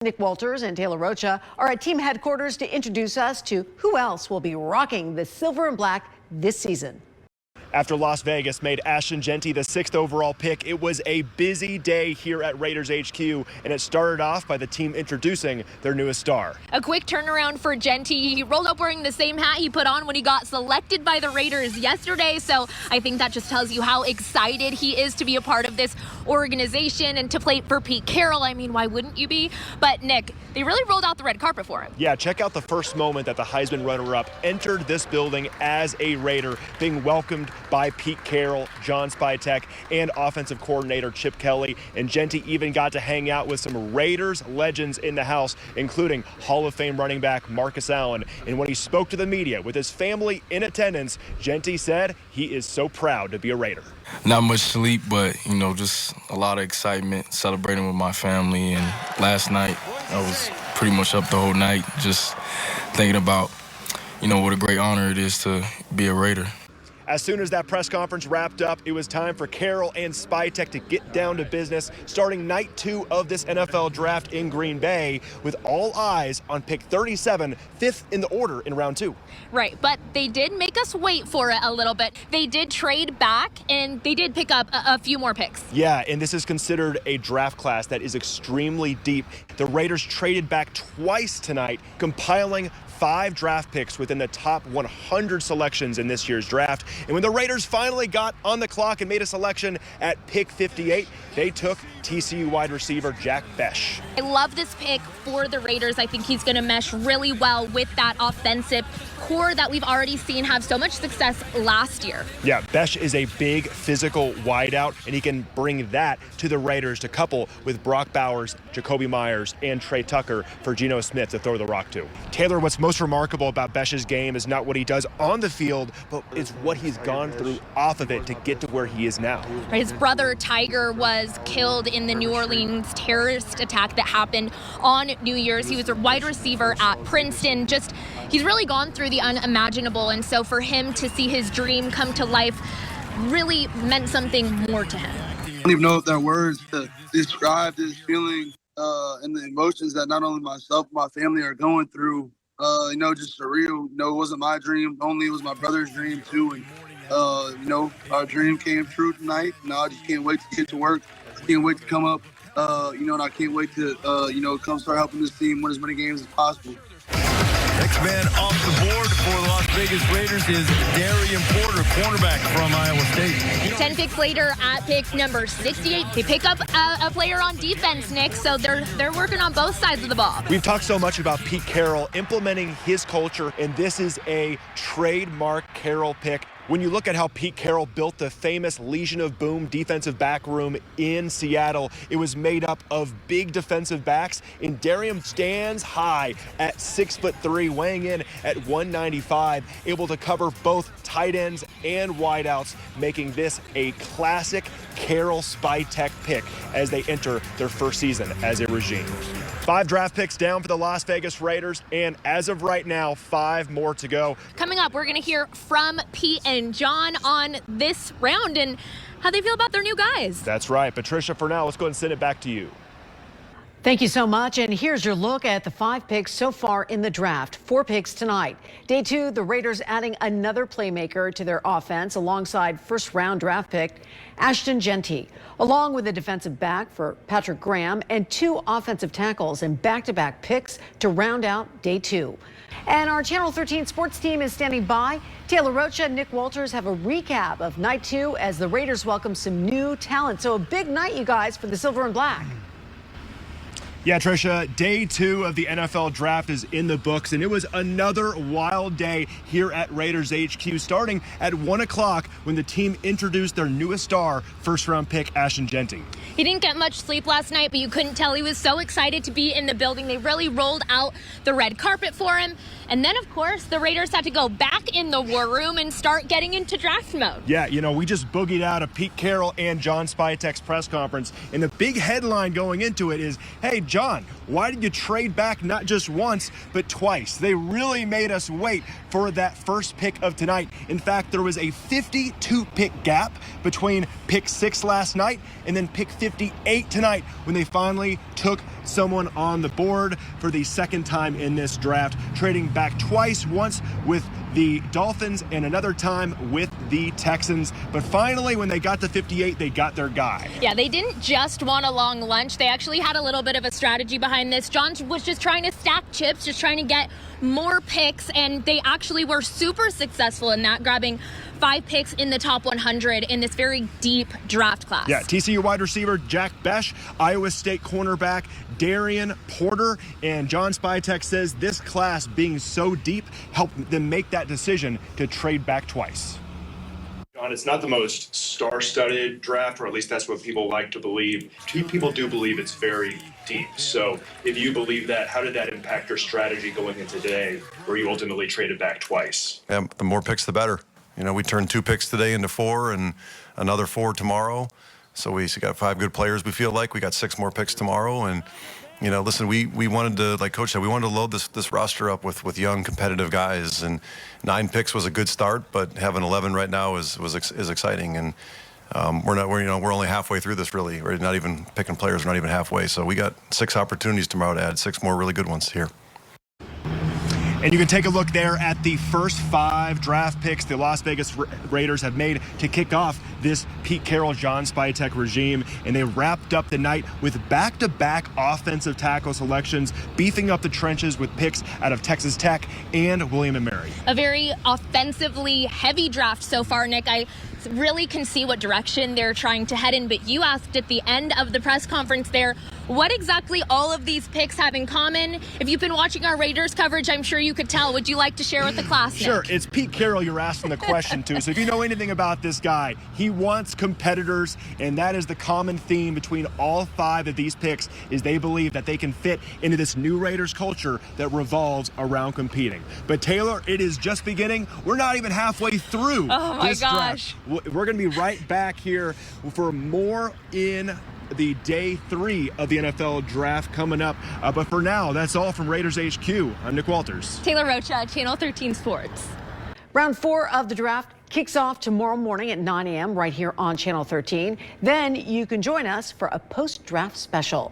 Nick Walters and Taylor Rocha are at team headquarters to introduce us to who else will be rocking the silver and black this season. After Las Vegas made Ashton Jeanty the 6th overall pick, it was a busy day here at Raiders HQ, and it started off by the team introducing their newest star. A quick turnaround for Jeanty. He rolled up wearing the same hat he put on when he got selected by the Raiders yesterday, so I think that just tells you how excited he is to be a part of this organization and to play for Pete Carroll. I mean, why wouldn't you be? But Nick, they really rolled out the red carpet for him. Yeah, check out the first moment that the Heisman runner-up entered this building as a Raider, being welcomed by Pete Carroll, John Spytek, and offensive coordinator Chip Kelly. And Jeanty even got to hang out with some Raiders legends in the house, including Hall of Fame running back Marcus Allen. And when he spoke to the media with his family in attendance, Jeanty said he is so proud to be a Raider. Not much sleep, but, just a lot of excitement, celebrating with my family. And last night, I was pretty much up the whole night just thinking about, what a great honor it is to be a Raider. As soon as that press conference wrapped up, it was time for Carroll and Spytek to get down to business, starting night 2 of this NFL draft in Green Bay, with all eyes on pick 37, 5th in the order in round 2. Right, but they did make us wait for it a little bit. They did trade back, and they did pick up a few more picks. Yeah, and this is considered a draft class that is extremely deep. The Raiders traded back twice tonight, compiling 5 draft picks within the top 100 selections in this year's draft. And when the Raiders finally got on the clock and made a selection at pick 58, they took TCU wide receiver Jack Bech. I love this pick for the Raiders. I think he's going to mesh really well with that offensive core that we've already seen have so much success last year. Yeah, Bech is a big physical wideout, and he can bring that to the Raiders to couple with Brock Bowers, Jacoby Myers, and Trey Tucker for Geno Smith to throw the rock to. Taylor, what's most remarkable about Bech's game is not what he does on the field, but it's what he's gone through off of it to get to where he is now. His brother Tiger was killed in the New Orleans terrorist attack that happened on New Year's. He was a wide receiver at Princeton. He's really gone through the unimaginable, and so for him to see his dream come to life really meant something more to him. I don't even know if there are words to describe this feeling and the emotions that not only myself but my family are going through. Just surreal. It wasn't my dream only, it was my brother's dream too. And our dream came true tonight. I just can't wait to get to work. I can't wait to come up, and I can't wait to, come start helping this team win as many games as possible. Next man off the board for the Las Vegas Raiders is Darian Porter, cornerback from Iowa State. 10 picks later at pick number 68, they pick up a player on defense, Nick, so they're working on both sides of the ball. We've talked so much about Pete Carroll implementing his culture, and this is a trademark Carroll pick. When you look at how Pete Carroll built the famous Legion of Boom defensive back room in Seattle, it was made up of big defensive backs, and Darian stands high at 6'3", weighing in at 195, able to cover both tight ends and wideouts, making this a classic Carroll Spytek pick as they enter their first season as a regime. 5 draft picks down for the Las Vegas Raiders, and as of right now, 5 more to go. Coming up, we're going to hear from Pete and John on this round and how they feel about their new guys. That's right. Patricia, for now, let's go ahead and send it back to you. Thank you so much. And here's your look at the 5 picks so far in the draft. 4 picks tonight. Day 2, the Raiders adding another playmaker to their offense alongside first-round draft pick Ashton Jeanty, along with a defensive back for Patrick Graham and 2 offensive tackles and back-to-back picks to round out Day 2. And our Channel 13 sports team is standing by. Taylor Rocha and Nick Walters have a recap of night 2 as the Raiders welcome some new talent. So a big night, you guys, for the silver and black. Yeah, Tricia, day 2 of the NFL draft is in the books, and it was another wild day here at Raiders HQ, starting at 1 o'clock when the team introduced their newest star, first-round pick Ashton Jeanty. He didn't get much sleep last night, but you couldn't tell. He was so excited to be in the building. They really rolled out the red carpet for him. And then, of course, the Raiders had to go back in the war room and start getting into draft mode. Yeah, we just boogied out of Pete Carroll and John Spytek's press conference, and the big headline going into it is, hey, John, why did you trade back not just once, but twice? They really made us wait for that first pick of tonight. In fact, there was a 52-pick gap between pick 6 last night and then pick 58 tonight when they finally took someone on the board for the second time in this draft, trading back twice, once with the Dolphins and another time with the Texans. But finally, when they got to 58, they got their guy. Yeah, they didn't just want a long lunch. They actually had a little bit of a strategy behind this. John was just trying to stack chips, just trying to get more picks, and they actually were super successful in that, grabbing 5 picks in the top 100 in this very deep draft class. Yeah, TCU wide receiver Jack Besh, Iowa State cornerback Darian Porter, and John Spytek says this class being so deep helped them make that decision to trade back twice. John, it's not the most star-studded draft, or at least that's what people like to believe. People do believe it's very deep. So if you believe that, how did that impact your strategy going into today, where you ultimately traded back twice? Yeah, the more picks, the better. You know, we turned 2 picks today into 4 and another 4 tomorrow. So we got 5 good players, we feel like. We got 6 more picks tomorrow. And, you know, listen, we wanted to, like Coach said, we wanted to load this roster up with young, competitive guys. And 9 picks was a good start, but having 11 right now is exciting. And we're only halfway through this, really. We're not even picking players. We're not even halfway. So we got 6 opportunities tomorrow to add 6 more really good ones here. And you can take a look there at the first 5 draft picks the Las Vegas Raiders have made to kick off this Pete Carroll, John Spytek regime. And they wrapped up the night with back-to-back offensive tackle selections, beefing up the trenches with picks out of Texas Tech and William & Mary. A very offensively heavy draft so far, Nick. I really can see what direction they're trying to head in, but you asked at the end of the press conference there, what exactly all of these picks have in common? If you've been watching our Raiders coverage, I'm sure you could tell. Would you like to share with the class, Nick? Sure, it's Pete Carroll you're asking the question to. So if you know anything about this guy, he wants competitors, and that is the common theme between all 5 of these picks, is they believe that they can fit into this new Raiders culture that revolves around competing. But Taylor, it is just beginning. We're not even halfway through this gosh. draft. We're going to be right back here for more in the day 3 of the NFL draft coming up. But for now, that's all from Raiders HQ. I'm Nick Walters. Taylor Rocha, Channel 13 Sports. Round 4 of the draft kicks off tomorrow morning at 9 a.m. right here on Channel 13. Then you can join us for a post-draft special.